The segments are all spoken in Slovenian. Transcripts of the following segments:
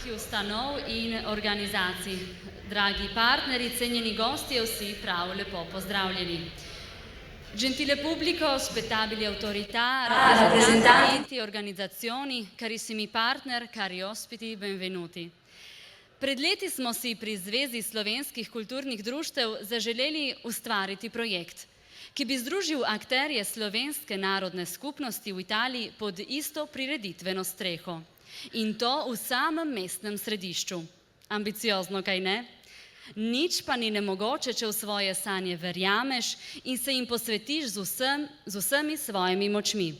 predstavniki ustanov in organizacij, dragi partneri, cenjeni gostje, vsi prav lepo pozdravljeni. Gentile pubblico, spettabili autorità, rappresentanti, organizzazioni, carissimi partner, cari ospiti, benvenuti. Pred leti smo si pri Zvezi slovenskih kulturnih društev zaželeli ustvariti projekt, ki bi združil akterje slovenske narodne skupnosti v Italiji pod isto prireditveno streho. In to v samem mestnem središču. Ambiciozno, kaj ne? Nič pa ni nemogoče, če v svoje sanje verjameš in se jim posvetiš z vsemi svojimi močmi.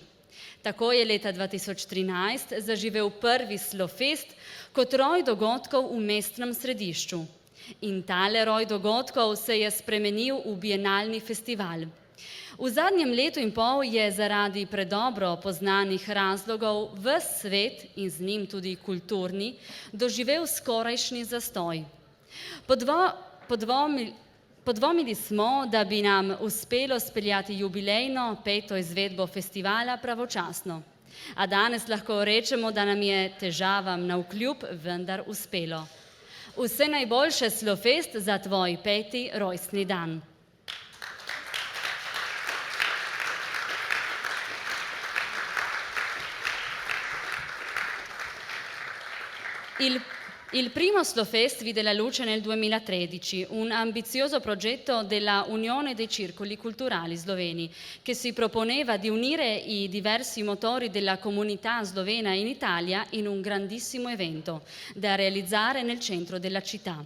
Tako je leta 2013 zaživel prvi Slofest kot roj dogodkov v mestnem središču. In tale roj dogodkov se je spremenil v bienalni festival. V zadnjem letu in pol je zaradi predobro poznanih razlogov ves svet in z njim tudi kulturni doživel skorajšnji zastoj. Podvomili smo, da bi nam uspelo speljati jubilejno 5. izvedbo festivala pravočasno. A danes lahko rečemo, da nam je težavam navkljub vendar uspelo. Vse najboljše, Slofest, za tvoj 5. rojstni dan. Il primo Slofest vide la luce nel 2013, un ambizioso progetto della Unione dei Circoli Culturali Sloveni, che si proponeva di unire i diversi motori della comunità slovena in Italia in un grandissimo evento da realizzare nel centro della città.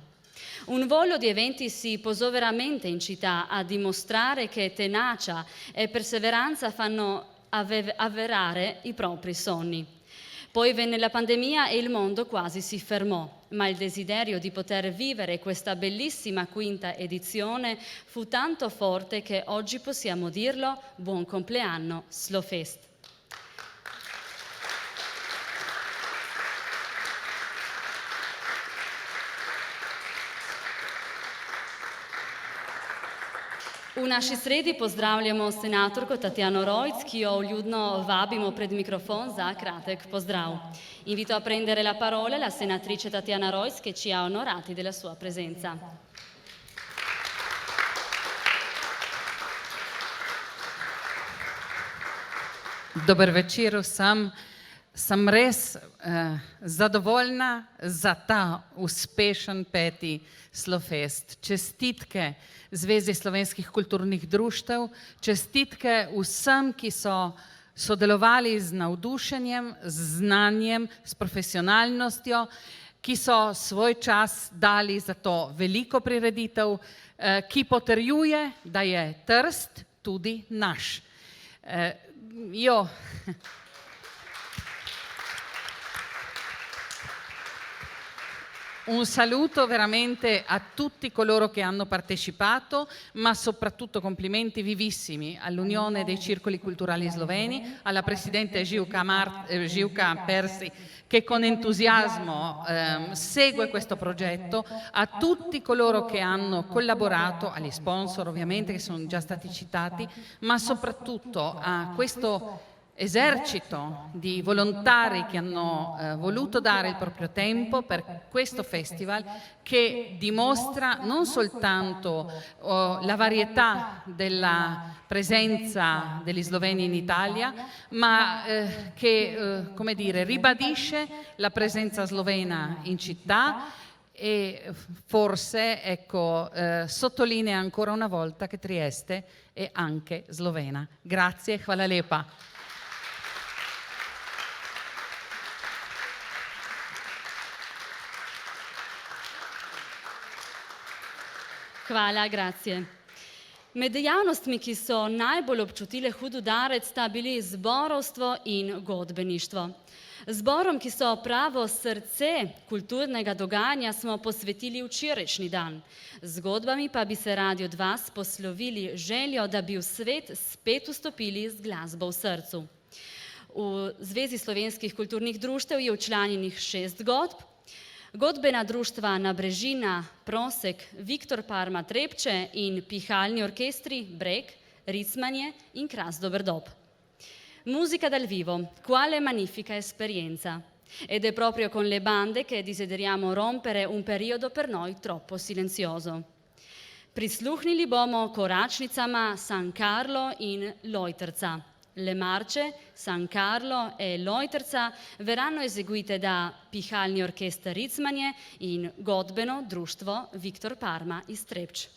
Un volo di eventi si posò veramente in città a dimostrare che tenacia e perseveranza fanno avverare i propri sogni. Poi venne la pandemia e il mondo quasi si fermò, ma il desiderio di poter vivere questa bellissima 5ª edizione fu tanto forte che oggi possiamo dirlo: buon compleanno, Slofest. V naši sredi pozdravljamo senatorko Tatjano Rojc, ki jo vljudno vabimo pred mikrofon za kratek pozdrav. Invito a prendere la parola la senatrice Tatjana Rojc, che ci ha onorati della sua presenza. Dober večer vsem. Sem res zadovoljna za ta uspešen 5. Slofest. Čestitke Zvezi slovenskih kulturnih društev, čestitke vsem, ki so sodelovali z navdušenjem, z znanjem, s profesionalnostjo, ki so svoj čas dali za to veliko prireditev, ki potrjuje, da je Trst tudi naš. Un saluto veramente a tutti coloro che hanno partecipato, ma soprattutto complimenti vivissimi all'Unione dei Circoli Culturali Sloveni, alla Presidente Živka Persi, che con entusiasmo segue questo progetto, a tutti coloro che hanno collaborato, agli sponsor ovviamente che sono già stati citati, ma soprattutto a questo esercito di volontari che hanno voluto dare il proprio tempo per questo festival, che dimostra non soltanto la varietà della presenza degli sloveni in Italia, ma che come dire, ribadisce la presenza slovena in città e forse sottolinea ancora una volta che Trieste è anche slovena. Grazie, hvala lepa. Hvala, grazie. Med dejavnostmi, ki so najbolj občutile hud udarec, sta bili zborovstvo in godbeništvo. Zborom, ki so pravo srce kulturnega dogajanja, smo posvetili včerajšnji dan. Z zgodbami pa bi se radi od vas poslovili željo, da bi v svet spet vstopili z glasbo v srcu. V Zvezi slovenskih kulturnih društev je včlanjenih 6 godb. Godbena društva Nabrežina, Prosek, Viktor Parma Trepče in pihalni orkestri Breg, Ricmanje in Kras Dober Dob. Musica dal vivo, quale magnifica esperienza. Ed è proprio con le bande che desideriamo rompere un periodo per noi troppo silenzioso. Prisluhnili bomo koračnicama San Carlo in Lojtrca. Le marce San Carlo e Lojtrca verranno eseguite da Pihalni orkester Rizmanje in Godbeno društvo Viktor Parma iz Trepč.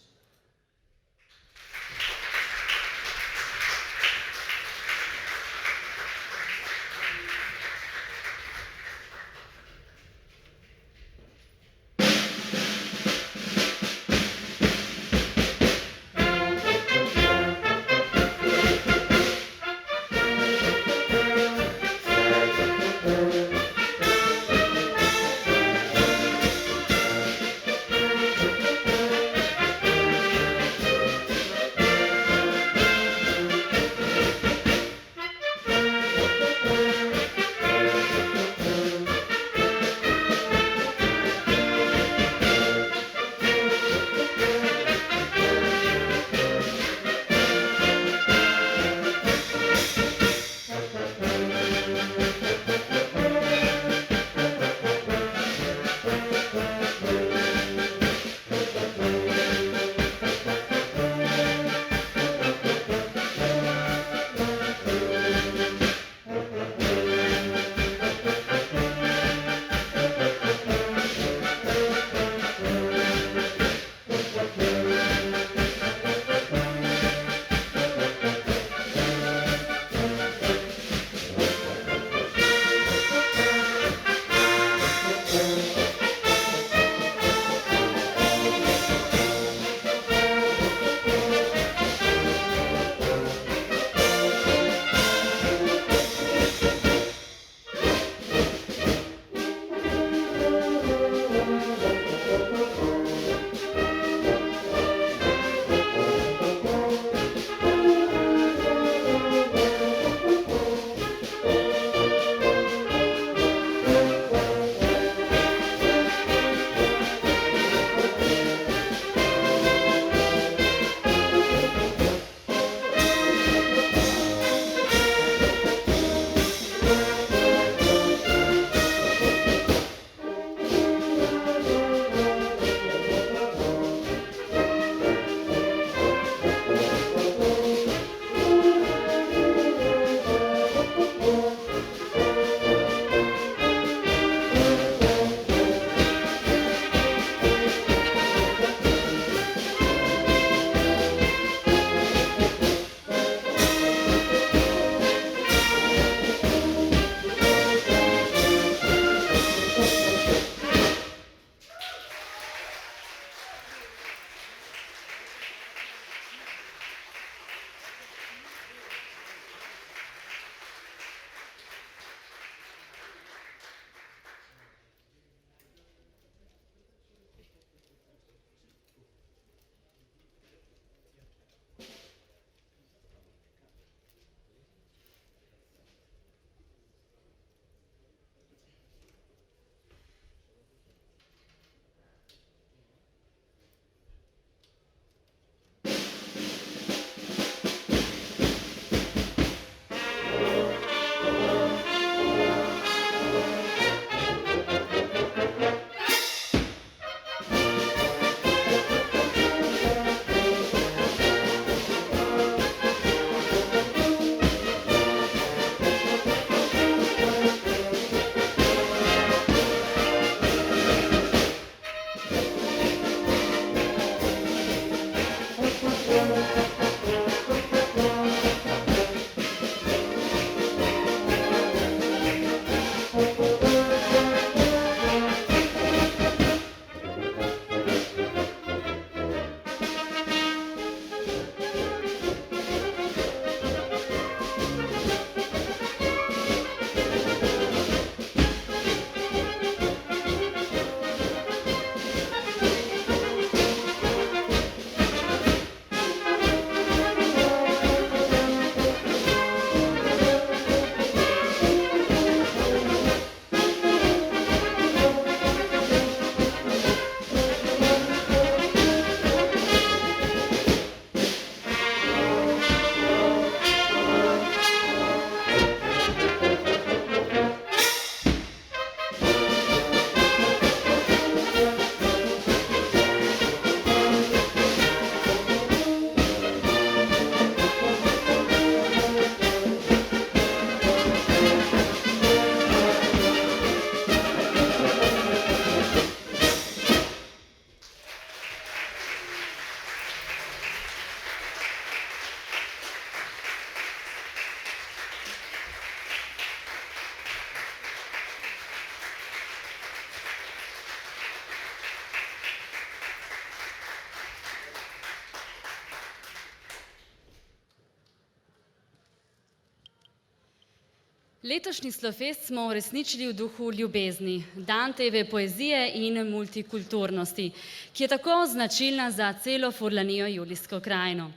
Letošnji Slofest smo uresničili v duhu ljubezni, Dantejeve poezije in multikulturnosti, ki je tako značilna za celo Furlanijo Julijsko krajino.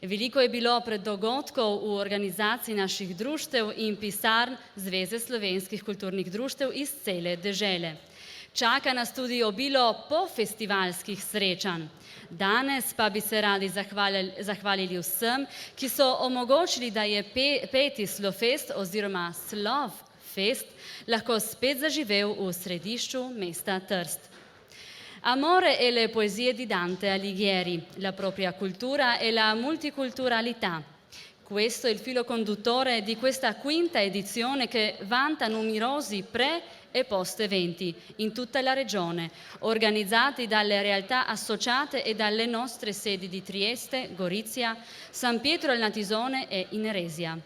Veliko je bilo preddogodkov v organizaciji naših društev in pisarn Zveze slovenskih kulturnih društev iz cele dežele. Čaka nas tudi obilo pofestivalskih srečanj. Danes pa bi se radi zahvalili vsem, ki so omogočili, da je peti Slofest oziroma Slovfest lahko spet zaživel v središču mesta Trst. Amore e le poesie di Dante Alighieri, la propria cultura e la multiculturalità. Questo è il filo conduttore di questa quinta edizione che vanta numerosi pre- e post-eventi in tutta la regione, organizzati dalle realtà associate e dalle nostre sedi di Trieste, Gorizia, San Pietro al Natisone e Ineresia.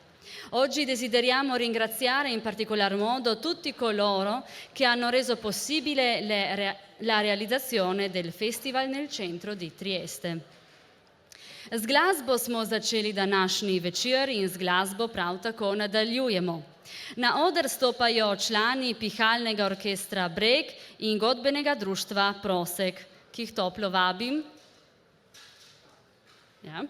Oggi desideriamo ringraziare in particolar modo tutti coloro che hanno reso possibile la realizzazione del festival nel centro di Trieste. Z glasbo smo začeli današnji večer in z glasbo prav tako nadaljujemo. Na oder stopajo člani pihalnega orkestra Breg in godbenega društva Prosek, ki jih toplo vabim. Ja.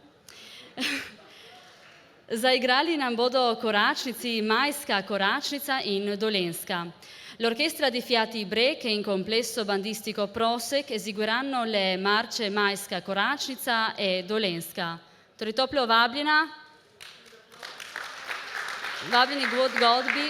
Zaigrali nam bodo koračnici Majska koračnica in Dolenska. L'orchestra di Fiati Breg e in complesso bandistico Prosek eseguiranno le marce Majska koračnica e Dolenska. Torej toplo vabljena. Vabljeni k godbi.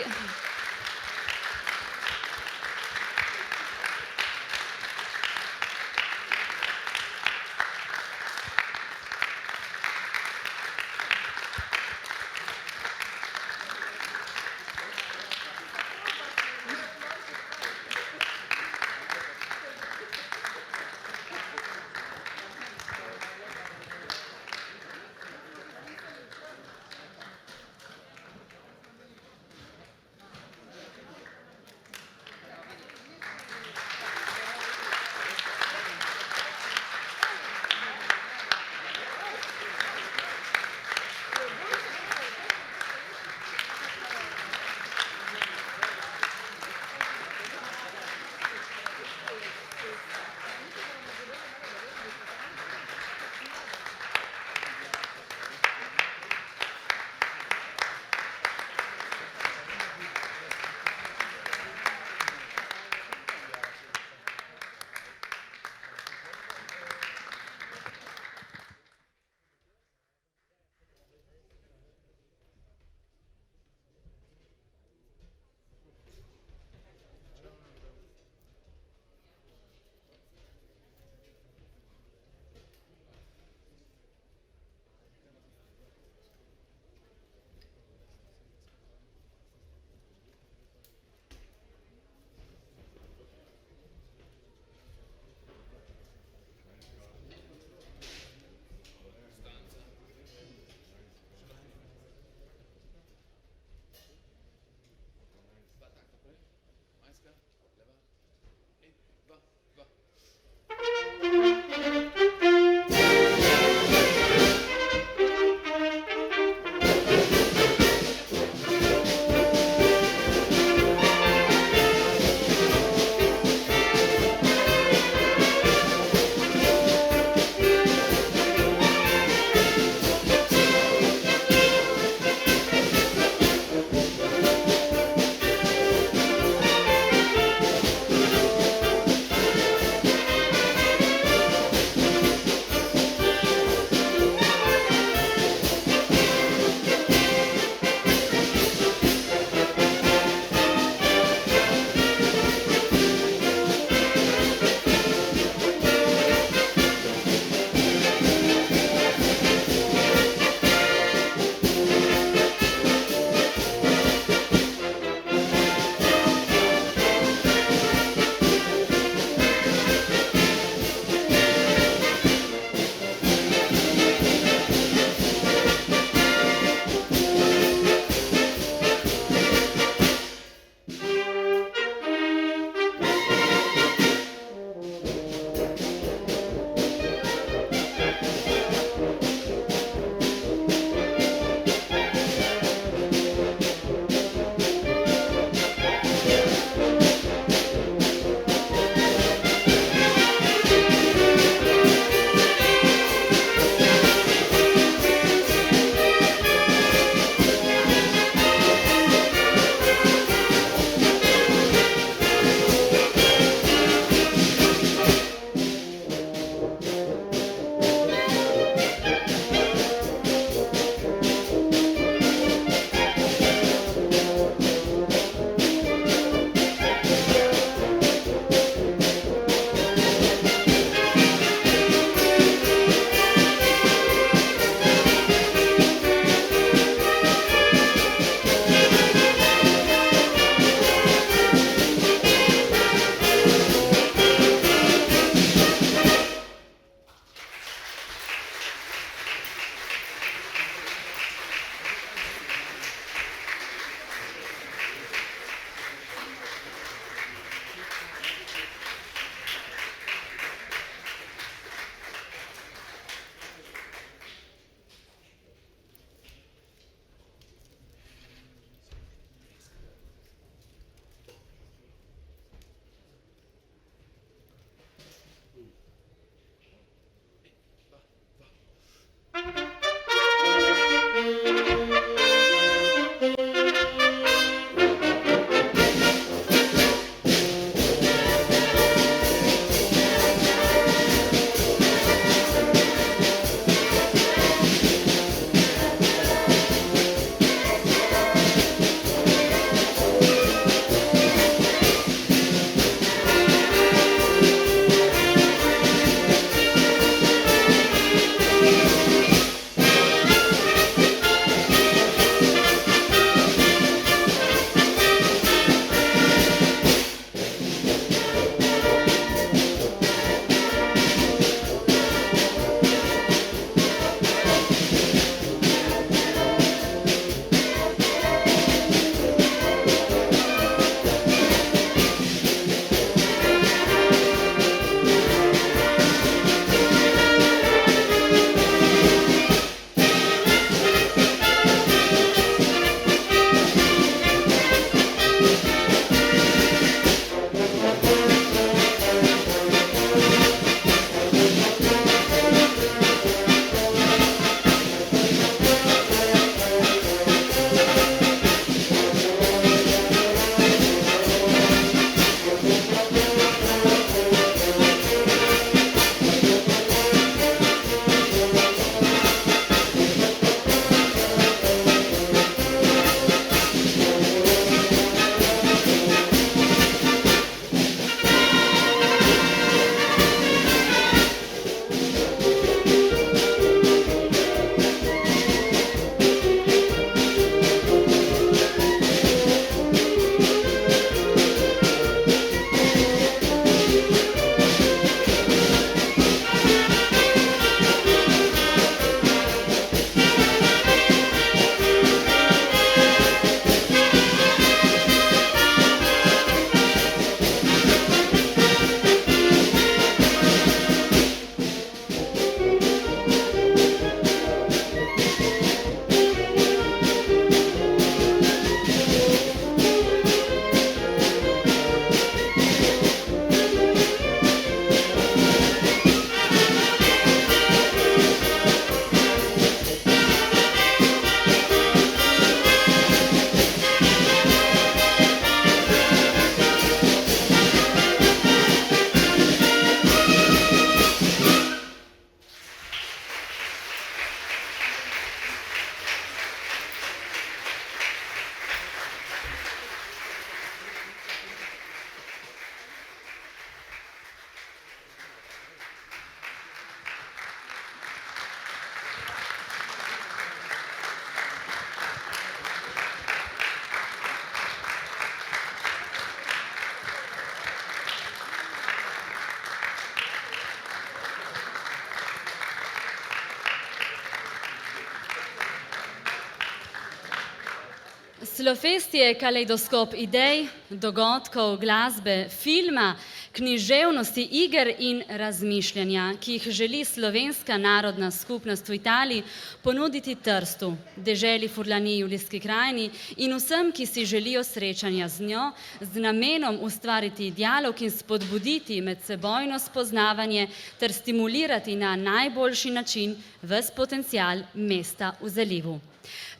Slofest je kaleidoskop idej, dogodkov, glasbe, filma, književnosti, iger in razmišljanja, ki jih želi slovenska narodna skupnost v Italiji ponuditi Trstu, deželi Furlaniji, Julijski krajini in vsem, ki si želijo srečanja z njo, z namenom ustvariti dialog in spodbuditi medsebojno spoznavanje ter stimulirati na najboljši način ves potencial mesta v zalivu.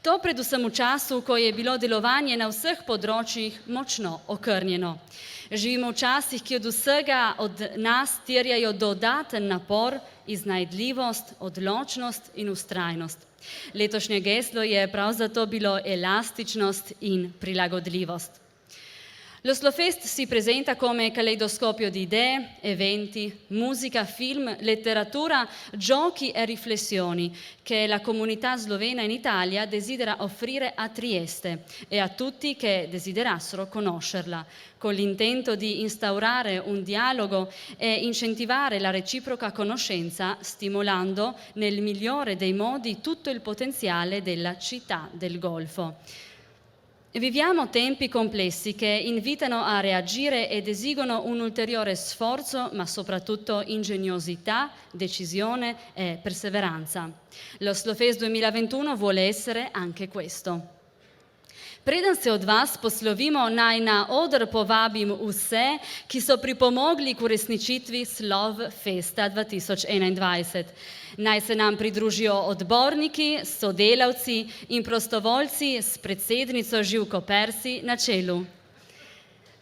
To predvsem v času, ko je bilo delovanje na vseh področjih močno okrnjeno. Živimo v časih, ki od vsega od nas terjajo dodaten napor, iznajdljivost, odločnost in vztrajnost. Letošnje geslo je prav zato bilo elastičnost in prilagodljivost. Lo Slofest si presenta come caleidoscopio di idee, eventi, musica, film, letteratura, giochi e riflessioni che la comunità slovena in Italia desidera offrire a Trieste e a tutti che desiderassero conoscerla, con l'intento di instaurare un dialogo e incentivare la reciproca conoscenza, stimolando nel migliore dei modi tutto il potenziale della città del Golfo. Viviamo tempi complessi che invitano a reagire ed esigono un ulteriore sforzo, ma soprattutto ingegnosità, decisione e perseveranza. Lo Slofest 2021 vuole essere anche questo. Preden se od vas poslovimo, naj na oder povabim vse, ki so pripomogli k uresničitvi Slovfesta 2021. Naj se nam pridružijo odborniki, sodelavci in prostovoljci s predsednico Živko Persi na čelu.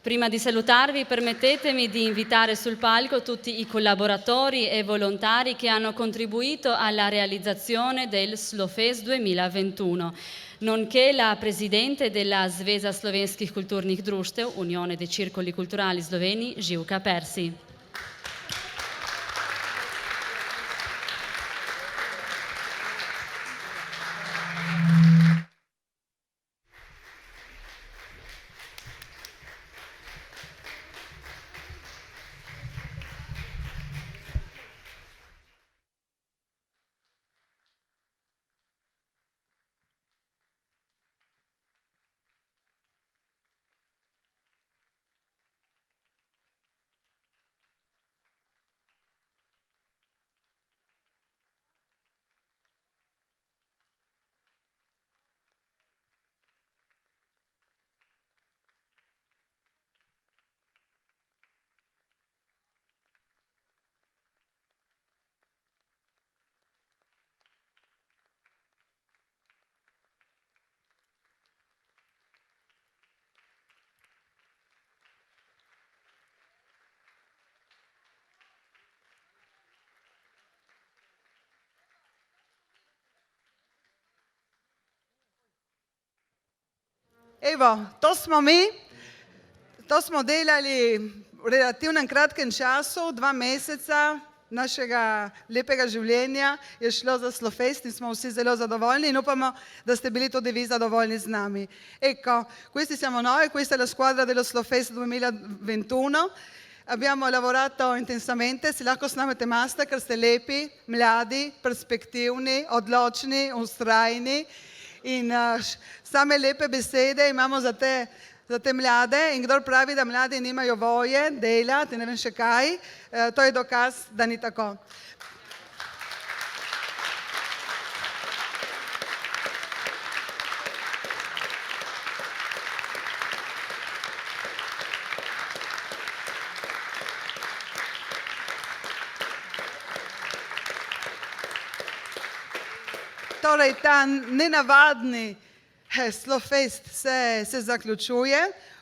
Prima di salutarvi, permettetemi di invitare sul palco tutti i collaboratori e volontari che hanno contribuito alla realizzazione del Slofest 2021, nonché la presidente della Zveza slovenskih kulturnih društev, Unione dei Circoli Culturali Sloveni, Živka Persi. Evo, to smo mi, to smo delali v relativnem kratkem času, 2 meseca našega lepega življenja je šlo za Slofest in smo vsi zelo zadovoljni in upamo, da ste bili tudi vi zadovoljni z nami. Ecco, questi siamo noi, questa è la squadra dello Slofest 2021. Abbiamo lavorato intensamente, si lahko snamete maste, ker ste lepi, mladi, perspektivni, odločni, ustrajni. In same lepe besede imamo za te mlade in kdor pravi, da mladi nimajo volje delati, ne vem še kaj, to je dokaz, da ni tako. Torej, ta nenavadni Slofest se zaključuje.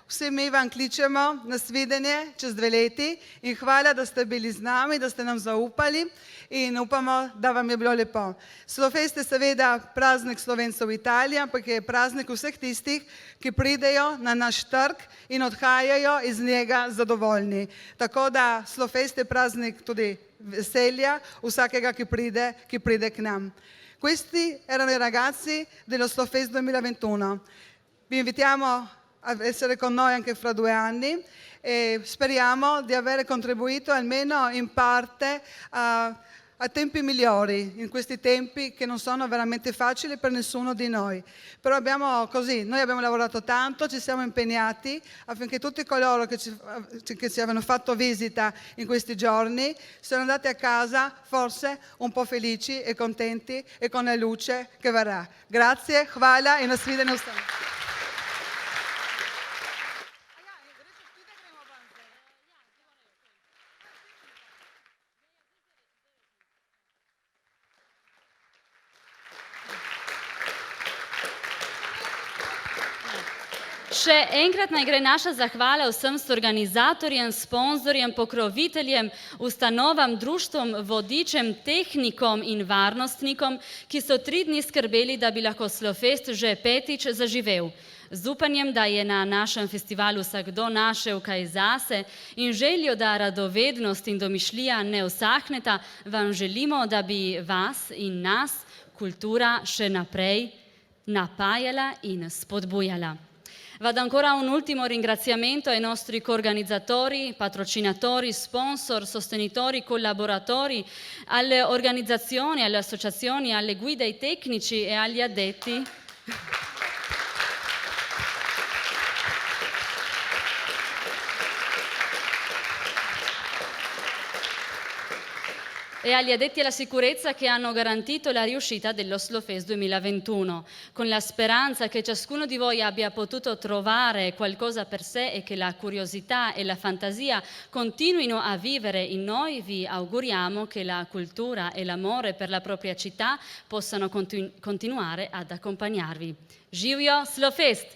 Vsi mi vam kličemo na svidenje čez 2 leti in hvala, da ste bili z nami, da ste nam zaupali in upamo, da vam je bilo lepo. Slofest je seveda praznik Slovencev v Italiji, ampak je praznik vseh tistih, ki pridejo na naš trg in odhajajo iz njega zadovoljni. Tako da Slofest je praznik tudi veselja vsakega, ki pride k nam. Questi erano i ragazzi dello Slofest 2021. Vi invitiamo a essere con noi anche fra 2 anni e speriamo di aver contribuito almeno in parte a a tempi migliori, in questi tempi che non sono veramente facili per nessuno di noi. Però noi abbiamo lavorato tanto, ci siamo impegnati affinché tutti coloro che ci avevano fatto visita in questi giorni siano andati a casa forse un po' felici e contenti e con la luce che verrà. Grazie, hvala i nasviđenje u stanu. Še enkrat naj gre naša zahvala vsem organizatorjem, sponzorjem, pokroviteljem, ustanovam, društvom, vodičem, tehnikom in varnostnikom, ki so 3 dni skrbeli, da bi lahko Slofest že 5. zaživel. Z upanjem, da je na našem festivalu vsakdo našel kaj zase in željo, da radovednost in domišljija ne usahneta, vam želimo, da bi vas in nas kultura še naprej napajala in spodbujala. Vado ancora un ultimo ringraziamento ai nostri coorganizzatori, patrocinatori, sponsor, sostenitori, collaboratori, alle organizzazioni, alle associazioni, alle guide, ai tecnici e agli addetti. E agli addetti alla sicurezza che hanno garantito la riuscita dello Slofest 2021, con la speranza che ciascuno di voi abbia potuto trovare qualcosa per sé e che la curiosità e la fantasia continuino a vivere in noi, vi auguriamo che la cultura e l'amore per la propria città possano continuare ad accompagnarvi. Živjo Slofest!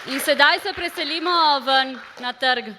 In sedaj se preselimo na trg.